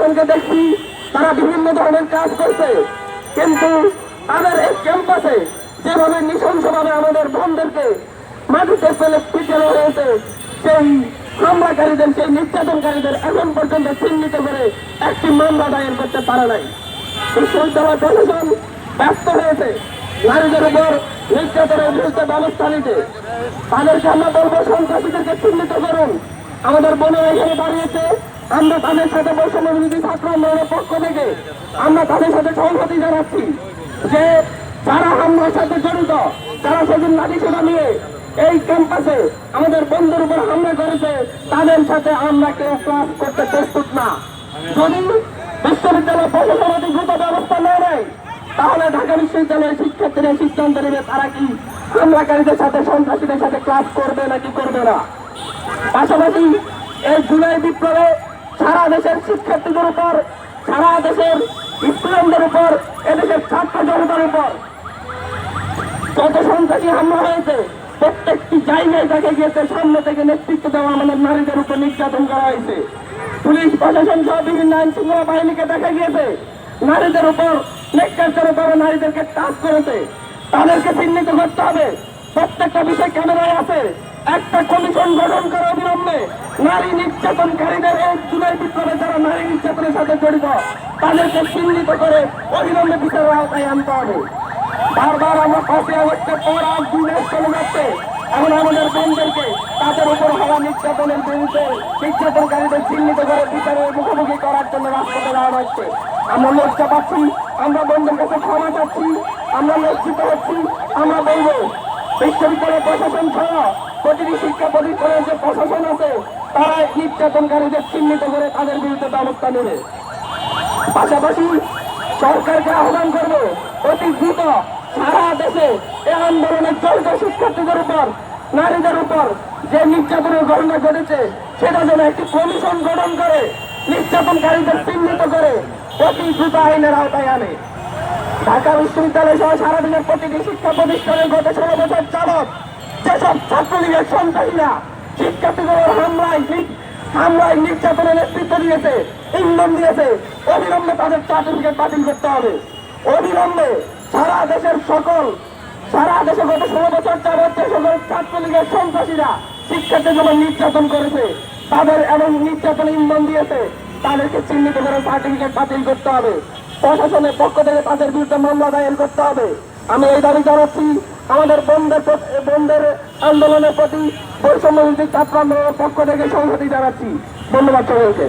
প্রশাসনকে দেখছি তারা বিভিন্ন ধরনের কাজ করছে, কিন্তু তাদের এই ক্যাম্পাসে যেভাবে নৃশংসভাবে আমাদের বোনদেরকে মাটিতে ফেলে পিটানো হয়েছে, সেই হামলাকারীদের, সেই নির্যাতনকারীদের এখন পর্যন্ত চিহ্নিত করে একটি মামলা দায়ের করতে পারে নাই। বিশ্ববিদ্যালয় প্রশাসন ব্যস্ত হয়েছে নারীদের উপর নির্যাতনের বিরুদ্ধে ব্যবস্থা নিতে। তাদেরকে আমরা বলবো, সন্ত্রাসীদেরকে চিহ্নিত করুন। আমাদের বোনেরা এখানে দাঁড়িয়েছে, আমরা তাদের সাথে বৈষম্য বিরোধী ছাত্র আন্দোলনের পক্ষ থেকে আমরা তাদের সাথে সংহতি জানাচ্ছি যে যারা হামলার সাথে জড়িত, যারা সেদিন লাঠিসোঁটা নিয়ে এই ক্যাম্পাসে আমাদের বন্ধুর উপর হামলা করেছে, তাদের সাথে আমরা কেউ ক্লাস করতে প্রস্তুত না। যদি বিশ্ববিদ্যালয় প্রশাসন দ্রুত ব্যবস্থা নেয় নেয়, তাহলে ঢাকা বিশ্ববিদ্যালয়ের শিক্ষার্থীরা সিদ্ধান্ত নেবে তারা কি হামলাকারীদের সাথে, সন্ত্রাসীদের সাথে ক্লাস করবে নাকি করবে না। পাশাপাশি এই জুলাই বিপ্লবে সারা দেশের শিক্ষার্থীদের উপর, সারা দেশের স্টুডেন্টদের উপর, এদেশের ছাত্র জনতার উপর যত সন্ত্রাসী হামলা হয়েছে, প্রত্যেকটি জায়গায় দেখা গিয়েছে সামনে থেকে নেতৃত্ব দেওয়া আমাদের নারীদের উপর নির্যাতন করা হয়েছে। পুলিশ প্রশাসন সহ বিভিন্ন আইন শৃঙ্খলা বাহিনীকে দেখা গিয়েছে নারীদের উপর নির্যাতনভাবে নারীদেরকে টাচ করেছে। তাদেরকে চিহ্নিত করতে হবে। প্রত্যেকটা বিষয় ক্যামেরায় আছে। একটা কমিশন গঠন করে অবিলম্বে নারী নির্যাতনকারীদের, এই জুলাই বিপ্লবে যারা নারী নির্যাতনের সাথে জড়িত, তাদেরকে চিহ্নিত করে অবিলম্বে বিচারের আওতায় আনতে হবে। বারবার আমরা 5ই আগস্টের পর আজ 2 মাস চলে যাচ্ছে, এখন আমাদের বোনদেরকে তাদের উপর হওয়া নির্যাতনের বিরুদ্ধে নির্যাতনকারীদের চিহ্নিত করে বিচারের মুখোমুখি করার জন্য রাজপথে দাঁড়ানো হচ্ছে। আমরা লজ্জা পাচ্ছি, আমরা বোনদের কাছে ক্ষমা চাচ্ছি, আমরা লজ্জিত হচ্ছি। আমরা বলবো বিশ্ববিদ্যালয় প্রশাসন সহ প্রতিটি শিক্ষা প্রতিষ্ঠানের যে প্রশাসন আছে, তারা নির্যাতনকারীদের চিহ্নিত করে তাদের বিরুদ্ধে ব্যবস্থা নেবে। পাশাপাশি সরকারকে আহ্বান করবো অতি দ্রুত সারা দেশে এই আন্দোলনের জড়িত শিক্ষার্থীদের উপর, নারীদের উপর যে নির্যাতনের ঘটনা ঘটেছে, সেটা যেন একটি কমিশন গঠন করে নির্যাতনকারীদের চিহ্নিত করে অতি দ্রুত আইনের আওতায় আনে। ঢাকা বিশ্ববিদ্যালয় সহ সারা দেশের প্রতিটি শিক্ষা প্রতিষ্ঠানের গত 16 বছর যাবৎ যেসব ছাত্রলীগের সন্ত্রাসীরা শিক্ষার্থীদের হামলায় নির্যাতনের নেতৃত্ব দিয়েছে, ইন্ধন দিয়েছে, অবিলম্বে তাদের সার্টিফিকেট বাতিল করতে হবে। অবিলম্বে সারা দেশে গত 16 বছর যাবৎ যে সকল ছাত্রলীগের সন্ত্রাসীরা শিক্ষার্থীদের উপর নির্যাতন করেছে, তাদের এবং নির্যাতনে ইন্ধন দিয়েছে, তাদেরকে চিহ্নিত করে সার্টিফিকেট বাতিল করতে হবে। প্রশাসনের পক্ষ থেকে তাদের বিরুদ্ধে মামলা দায়ের করতে হবে। আমি এই দাবি জানাচ্ছি। আমাদের বন্ধের আন্দোলনের প্রতি বৈষম্য বিরোধী ছাত্র আন্দোলনের পক্ষ থেকে সংহতি জানাচ্ছি। ধন্যবাদ সকলকে।